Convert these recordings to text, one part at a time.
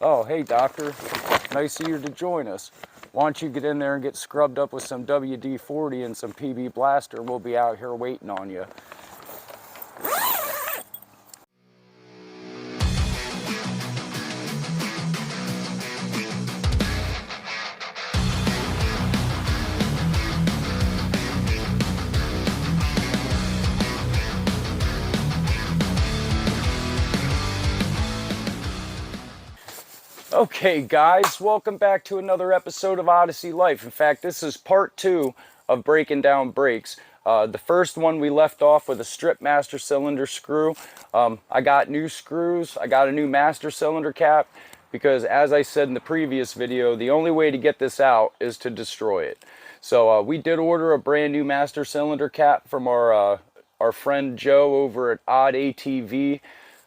Oh, hey doctor, nice of you to join us. Why don't you get in there and get scrubbed up with some WD-40 and some PB Blaster. We'll be out here waiting on you. Okay guys, welcome back to another episode of Odyssey Life. In fact, this is part 2 of breaking down brakes. The first one we left off with a strip master cylinder screw. I got new screws, I got a new master cylinder cap, because as I said in the previous video, the only way to get this out is to destroy it. So we did order a brand new master cylinder cap from our friend Joe over at Odd ATV.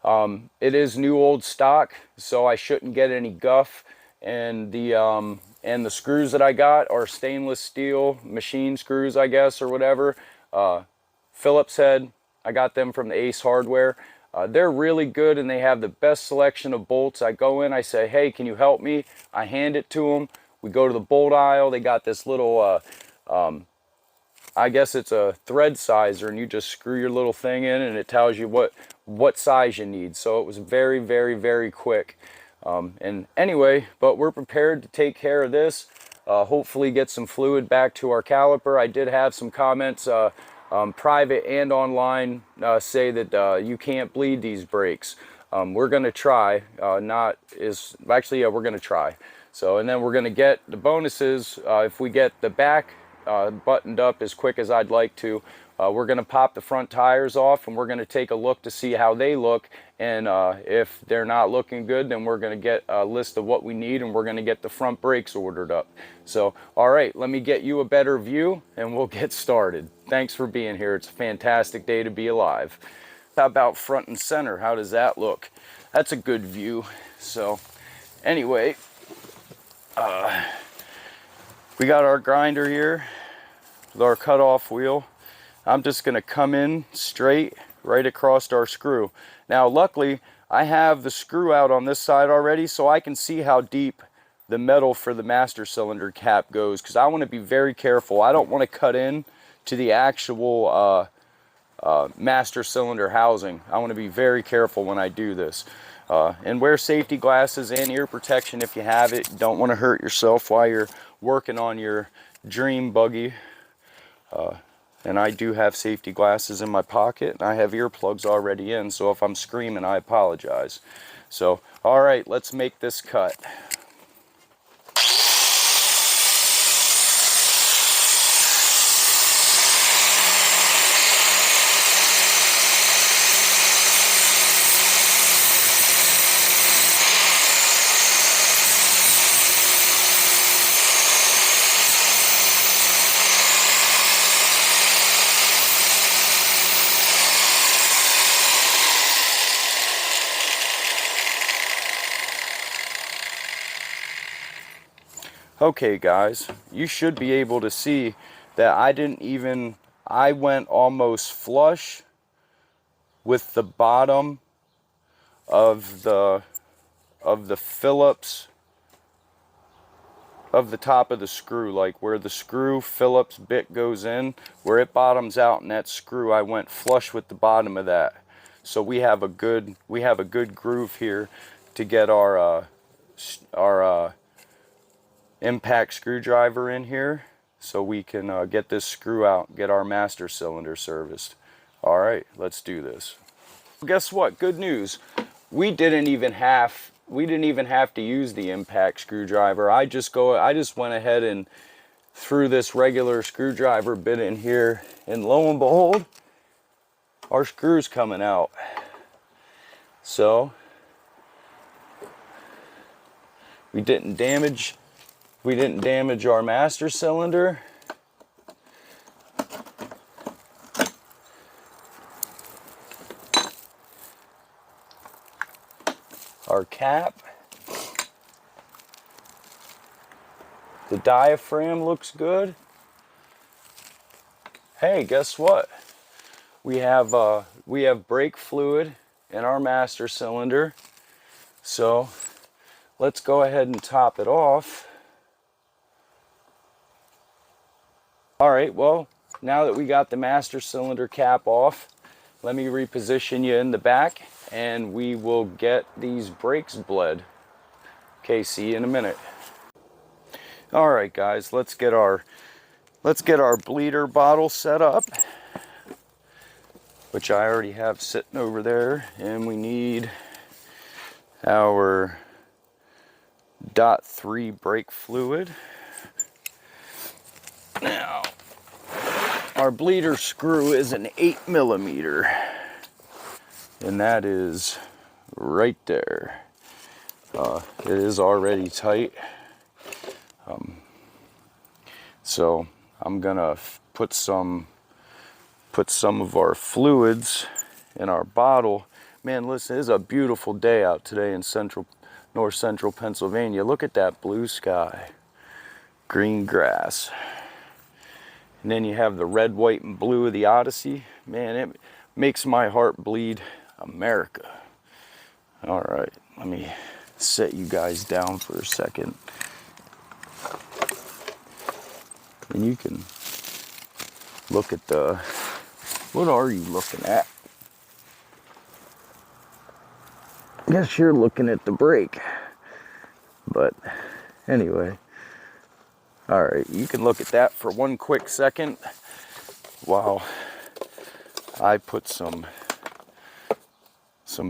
It is new old stock, so I shouldn't get any guff, and the screws that I got are stainless steel machine screws, I guess, or whatever. Phillips head, I got them from the Ace Hardware. They're really good, and they have the best selection of bolts. I go in, I say, hey, can you help me? I hand it to them. We go to the bolt aisle. They got this little I guess it's a thread sizer, and you just screw your little thing in and it tells you what size you need. So it was very, very, very quick. And anyway, but we're prepared to take care of this. Hopefully get some fluid back to our caliper. I did have some comments, private and online, say that you can't bleed these brakes. We're going to try. We're going to try. So, and then we're going to get the bonuses. If we get the back buttoned up as quick as I'd like to, we're going to pop the front tires off, and we're going to take a look to see how they look, and if they're not looking good, then we're going to get a list of what we need, and we're going to get the front brakes ordered up. So alright, let me get you a better view and we'll get started. Thanks for being here. It's a fantastic day to be alive. How about front and center? How does that look? That's a good view. So anyway, we got our grinder here with our cutoff wheel. I'm just going to come in straight right across our screw. Now luckily I have the screw out on this side already, so I can see how deep the metal for the master cylinder cap goes, because I want to be very careful. I don't want to cut in to the actual master cylinder housing. I want to be very careful when I do this. And wear safety glasses and ear protection if you have it. You don't want to hurt yourself while you're working on your dream buggy. And I do have safety glasses in my pocket, and I have earplugs already in, so if I'm screaming, I apologize. So, alright, let's make this cut. Okay guys, you should be able to see that I went almost flush with the bottom of the Phillips, of the top of the screw, like where the screw Phillips bit goes in, where it bottoms out in that screw. I went flush with the bottom of that. So we have a good groove here to get our impact screwdriver in here, so we can get this screw out and get our master cylinder serviced. Alright, let's do this. Guess what? Good news. We didn't even have to use the impact screwdriver. I just went ahead and threw this regular screwdriver bit in here, and lo and behold, our screw's coming out. So we didn't damage our master cylinder. Our cap. The diaphragm looks good. Hey, guess what? We have brake fluid in our master cylinder. So let's go ahead and top it off. All right, well, now that we got the master cylinder cap off, let me reposition you in the back and we will get these brakes bled. Okay, see you in a minute. All right, guys, let's get our bleeder bottle set up, which I already have sitting over there, and we need our .3 brake fluid. Now, our bleeder screw is an 8mm, and that is right there. It is already tight, so I'm gonna put some of our fluids in our bottle. Man, listen, it's a beautiful day out today in north central Pennsylvania. Look at that blue sky, green grass. And then you have the red, white, and blue of the Odyssey. Man, it makes my heart bleed America. All right, let me set you guys down for a second. And you can look at what are you looking at? I guess you're looking at the brake. But anyway. All right, you can look at that for one quick second while I put some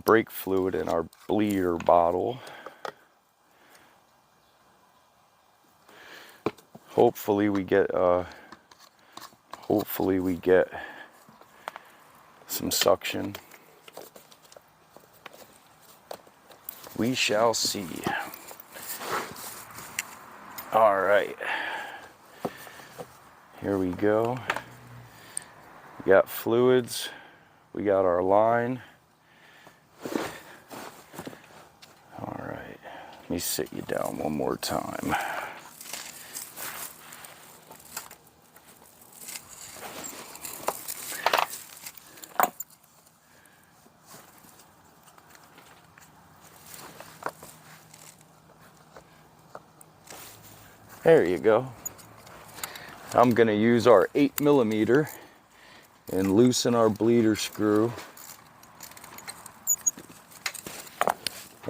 brake fluid in our bleeder bottle. Hopefully we get some suction. We shall see. All right, here we go. We got fluids, we got our line. All right, let me sit you down one more time. There you go. I'm gonna use our 8mm and loosen our bleeder screw.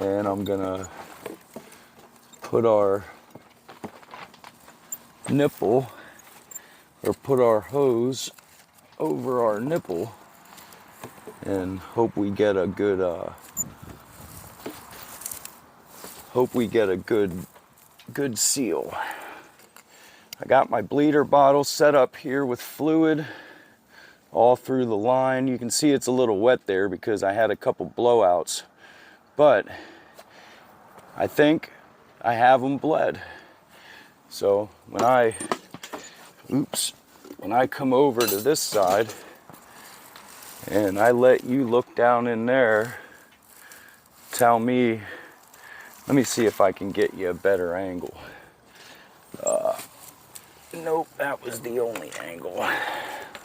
And I'm gonna put our nipple, or put our hose over our nipple, and hope we get a good good seal. I got my bleeder bottle set up here with fluid all through the line. You can see it's a little wet there because I had a couple blowouts, but I think I have them bled. So when I come over to this side and I let you look down in there, tell me, let me see if I can get you a better angle. Nope, that was the only angle.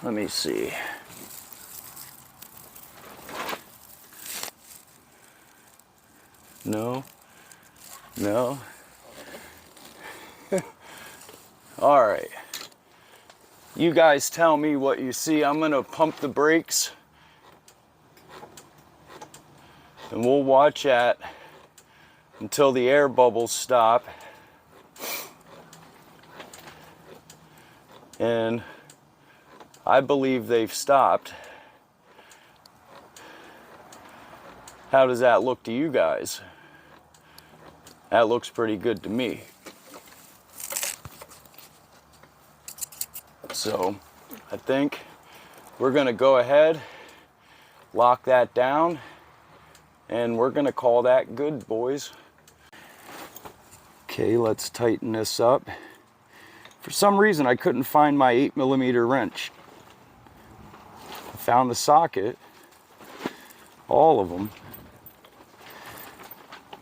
Let me see. No. All right. You guys tell me what you see. I'm gonna pump the brakes and we'll watch that until the air bubbles stop. And I believe they've stopped. How does that look to you guys? That looks pretty good to me. So I think we're gonna go ahead, lock that down, and we're gonna call that good, boys. Okay, let's tighten this up. For some reason, I couldn't find my 8mm wrench. I found the socket, all of them,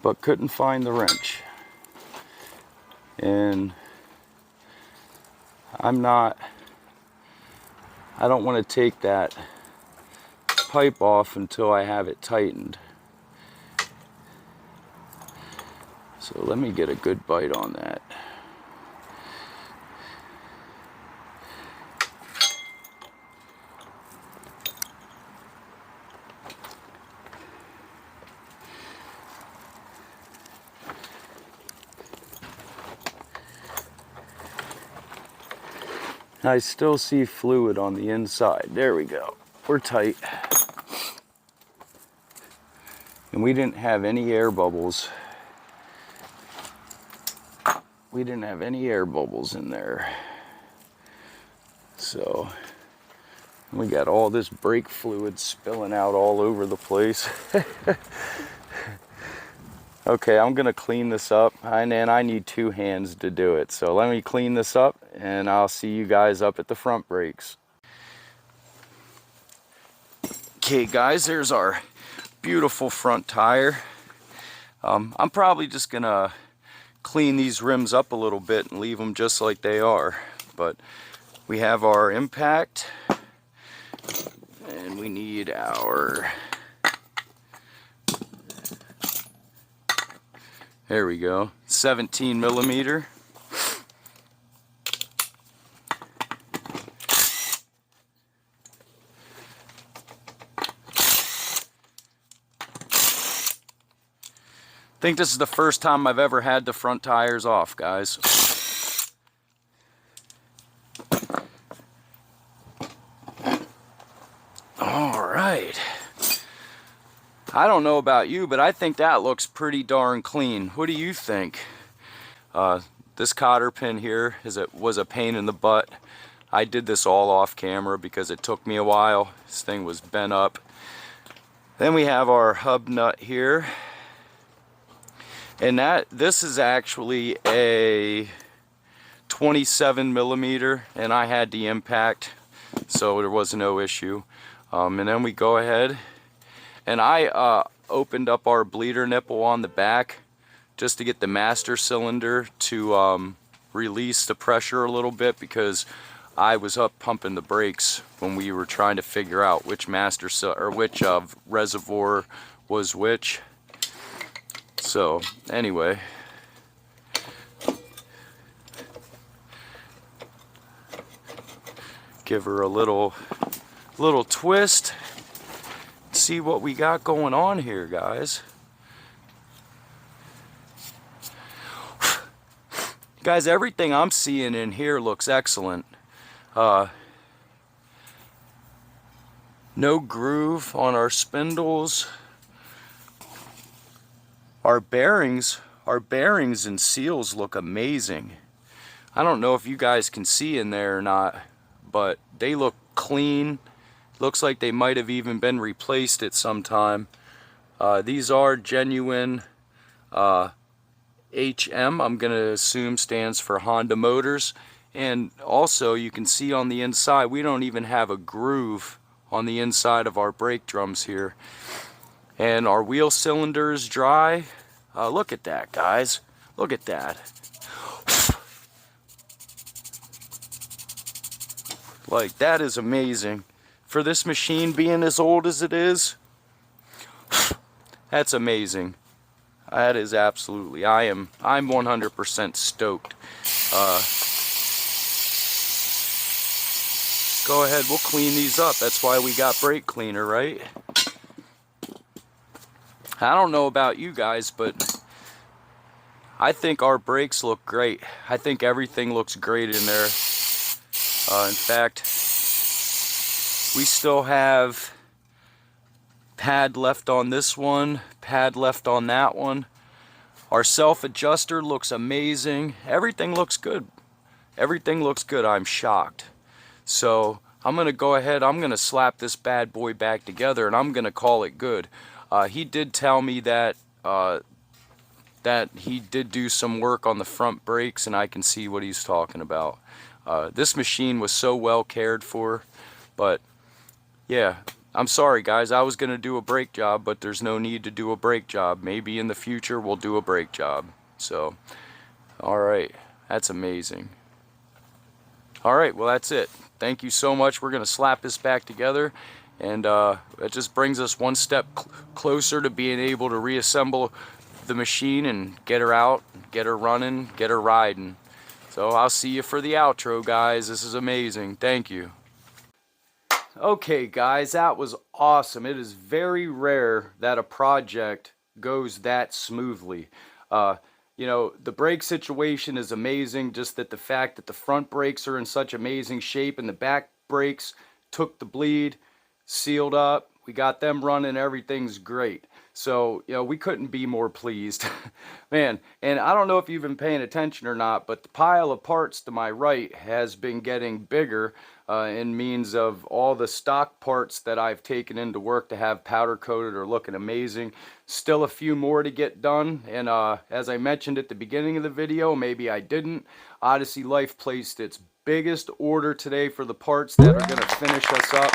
but couldn't find the wrench. And I don't want to take that pipe off until I have it tightened. So let me get a good bite on that. I still see fluid on the inside. There we go. We're tight. And we didn't have any air bubbles. We didn't have any air bubbles in there. So we got all this brake fluid spilling out all over the place. Okay, I'm gonna clean this up, and I need 2 hands to do it. So let me clean this up, and I'll see you guys up at the front brakes. Okay guys, there's our beautiful front tire. I'm probably just gonna clean these rims up a little bit and leave them just like they are. But we have our impact, and we need our, there we go, 17 millimeter. I think this is the first time I've ever had the front tires off, guys. All right. I don't know about you, but I think that looks pretty darn clean. What do you think? This cotter pin here was a pain in the butt. I did this all off camera because it took me a while. This thing was bent up. Then we have our hub nut here. And this is actually a 27 millimeter, and I had the impact, so there was no issue. And then we go ahead, and I opened up our bleeder nipple on the back just to get the master cylinder to release the pressure a little bit, because I was up pumping the brakes when we were trying to figure out which which reservoir was which. So anyway, give her a little twist. See what we got going on here, guys. Guys, everything I'm seeing in here looks excellent. No groove on our spindles. Our bearings and seals look amazing. I don't know if you guys can see in there or not, but they look clean. Looks like they might have even been replaced at some time. These are genuine HM, I'm going to assume stands for Honda Motors. And also you can see on the inside, we don't even have a groove on the inside of our brake drums here. And our wheel cylinder is dry. Look at that, guys. Look at that. Like, that is amazing. For this machine being as old as it is, that's amazing. That is absolutely, I'm 100% stoked. Go ahead, we'll clean these up. That's why we got brake cleaner, right? I don't know about you guys, but I think our brakes look great. I think everything looks great in there. In fact, we still have pad left on this one, pad left on that one. Our self-adjuster looks amazing. Everything looks good. Everything looks good. I'm shocked. So I'm going to go ahead, I'm going to slap this bad boy back together, and I'm going to call it good. He did tell me that he did do some work on the front brakes, and I can see what he's talking about. This machine was so well cared for, but yeah, I'm sorry guys, I was going to do a brake job, but there's no need to do a brake job. Maybe in the future we'll do a brake job. So, alright, that's amazing. Alright, well that's it. Thank you so much. We're going to slap this back together. And it just brings us one step closer to being able to reassemble the machine and get her out, get her running, get her riding. So I'll see you for the outro, guys. This is amazing. Thank you. Okay, guys, that was awesome. It is very rare that a project goes that smoothly. You know, the brake situation is amazing, just that the fact that the front brakes are in such amazing shape and the back brakes took the bleed, sealed up, we got them running, everything's great. So, you know, we couldn't be more pleased. Man, and I don't know if you've been paying attention or not, but the pile of parts to my right has been getting bigger in means of all the stock parts that I've taken into work to have powder coated are looking amazing. Still a few more to get done, and as I mentioned at the beginning of the video, maybe I didn't, Odyssey Life placed its biggest order today for the parts that are going to finish us up.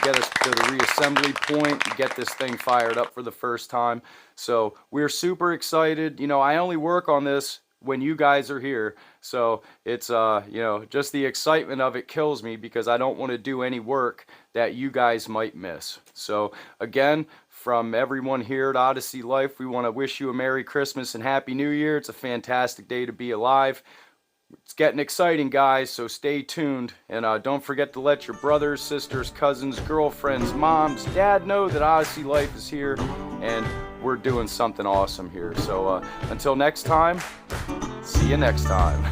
Get us to the reassembly point, get this thing fired up for the first time. So we're super excited. You know, I only work on this when you guys are here. So it's, you know, just the excitement of it kills me because I don't want to do any work that you guys might miss. So again, from everyone here at Odyssey Life, we want to wish you a Merry Christmas and Happy New Year. It's a fantastic day to be alive. It's getting exciting, guys, so stay tuned. And don't forget to let your brothers, sisters, cousins, girlfriends, moms, dad know that Odyssey Life is here and we're doing something awesome here. So until next time, see you next time.